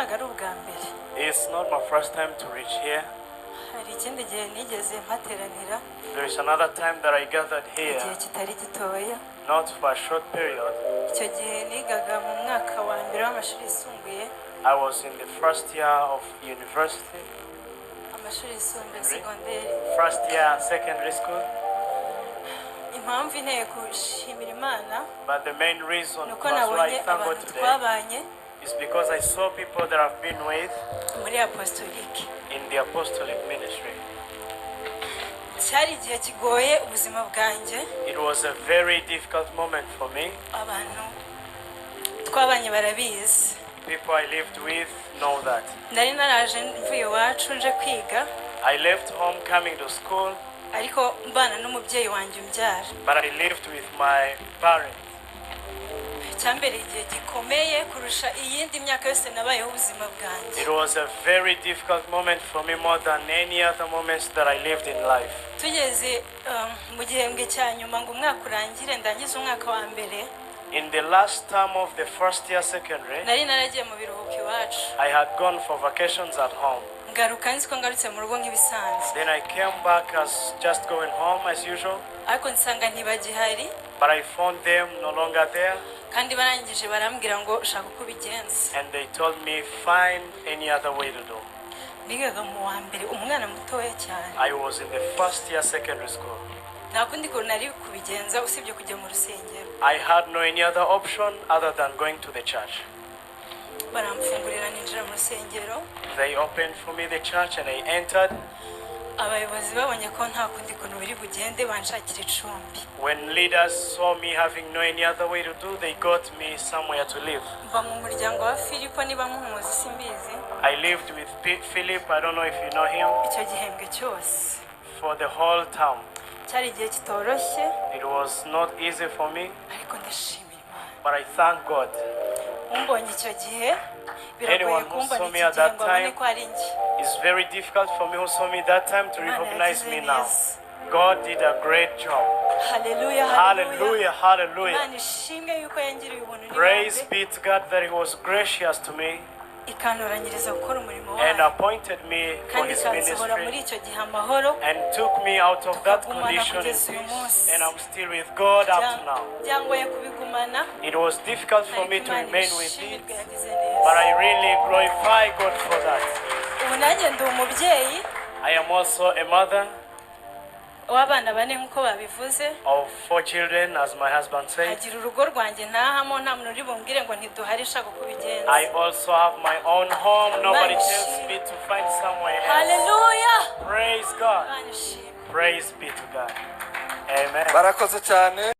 ntago ari ubwa mbere. It's not my first time to reach here. Hari ikindi gihe nigeze mpateranira. There is another time that I gathered here, igihe kitari gitoya. not for a short period. Icyo gihe nigaga mu mwaka wa mbere w'amashuri yisumbuye. I was in the first year of university. Amashuri yisumbuye segonderi. First year secondary school. Impamvu inteye gushimira Imana. But the main reason nuko why I nabonye thank God abantu today twabanye is because I saw people that I've been with muri apostolique. in the apostolic ministry. Cyari igihe kigoye ubuzima bwanjye. It was a very difficult moment for me. Abantu twabanye barabizi. People I lived with know that. Nari naraje mvuye iwacu nje kwiga. I left home coming to school. Ariko mbana n'umubyeyi wanjye umbyara. But I lived with my parents. Cyambere igihe gikomeye kurusha iyindi myaka yose nabayeho ubuzima bwanjye. It was a very difficult moment for me, more than any other moments that I lived in life. Tugeze mu gihembwe cya nyuma ngo umwaka urangire ndangiza umwaka wa mbere. In the last term of the first year secondary, Nari naragiye mu biruhuko iwacu. I had gone for vacations at home. Ngaruka nzi ko ngarutse mu rugo nk'ibisanzwe. Then I came back as just going home as usual. Ariko nsanga ntibagihari. But I found them no longer there. Kandi barangije barambwira ngo ushaka uko ubigenza. And they told me find any other way to do. Nigaga mu wa mbere umwana mutoya cyane. I was in the first year secondary school. Nta kundi ko nari kubigenza usibye kujya mu rusengero. I had no any other option other than going to the church. Baramfungurira ninjira mu rusengero. They opened for me the church and I entered. Abayobozi babonye ko nta kundi kuntu biri bugende banshakira icumbi. When leaders saw me having no any other way to do, they got me somewhere to live. Mba mu muryango wa Filipo niba mumuzi simbizi. I lived with Philip, I don't know if you know him, Icyo gihembwe cyose. for the whole term. Cyari igihe kitoroshye. It was not easy for me, Ariko ndashimira Imana. but I thank God. Umbonye icyo gihe biragoye Anyone who kumbona saw me iki at gihe that ngo abone time, ko ari njye. It's very difficult for me who saw me that time to Imana recognize me yagize now. neza. God did a great job. Hallelujah, Hallelujah, hallelujah. Imana ishimwe yuko yangiriye ubuntu Praise n'ibambe. be to God that He was gracious to me Ikantoranyiriza gukora umurimo and wayo. appointed me for Kandi His ikansohora muri ministry icyo gihe amahoro. and took me out of that Tukagumana condition in kugeza uyu peace. munsi. And I'm still with God up to now. Byangoye kubigumana. It was difficult for me Ariko to Imana remain with ishimirwe it, yagize but neza. I really glorify God for that. Ubu nanjye ndi umubyeyi I am also a mother w'abana bane nk'uko babivuze. of 4 children, as my husband said. Agira urugo rwanjye ntahamo nta muntu uri bumbwire ngo ntiduhari shaka uko ubigenza. I also have my own home. Nobody tells me to find somewhere else. Hallelujah. Praise God. Imana ishimwe. Praise be to God. Amen. barakoze cyane.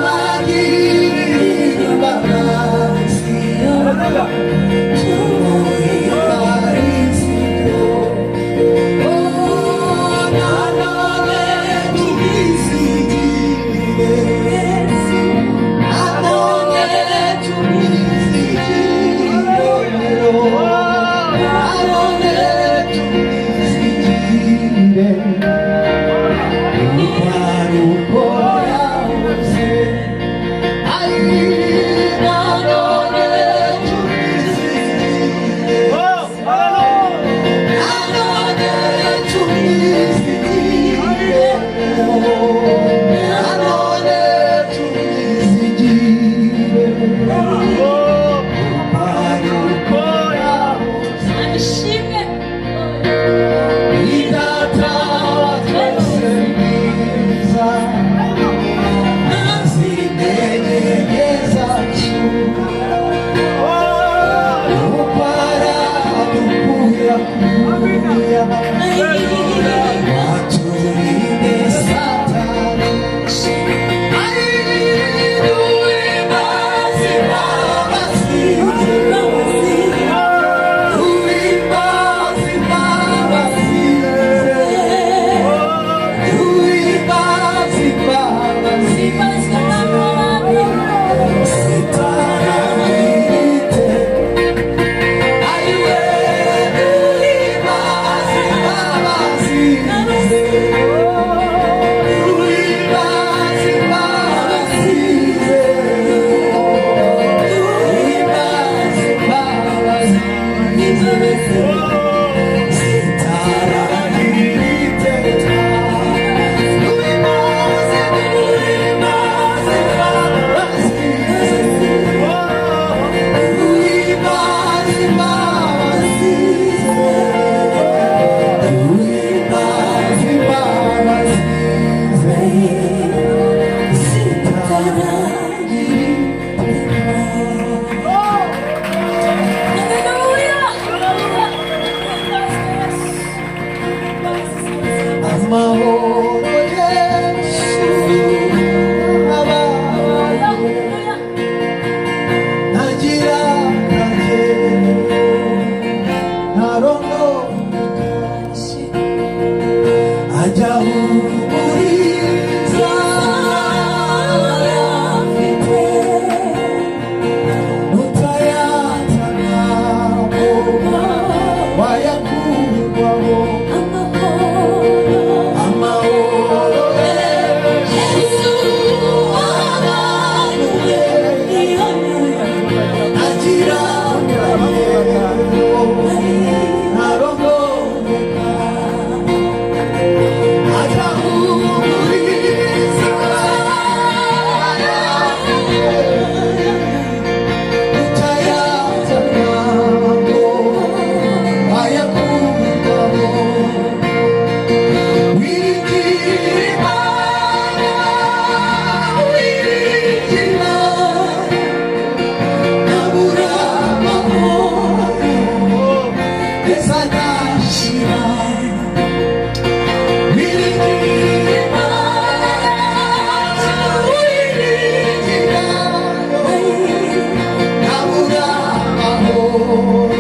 Abagirira imbabazi agahumuriza ayafite utayatana muba wayakurwaho amahoro Yesu abantu be agira ntarongoreka agahumuriza utayazana ngo ayakurwaho wiringira Imana wiringira ntabura amahoro mbese adashira wiringira Imana wiringira ntabura amahoro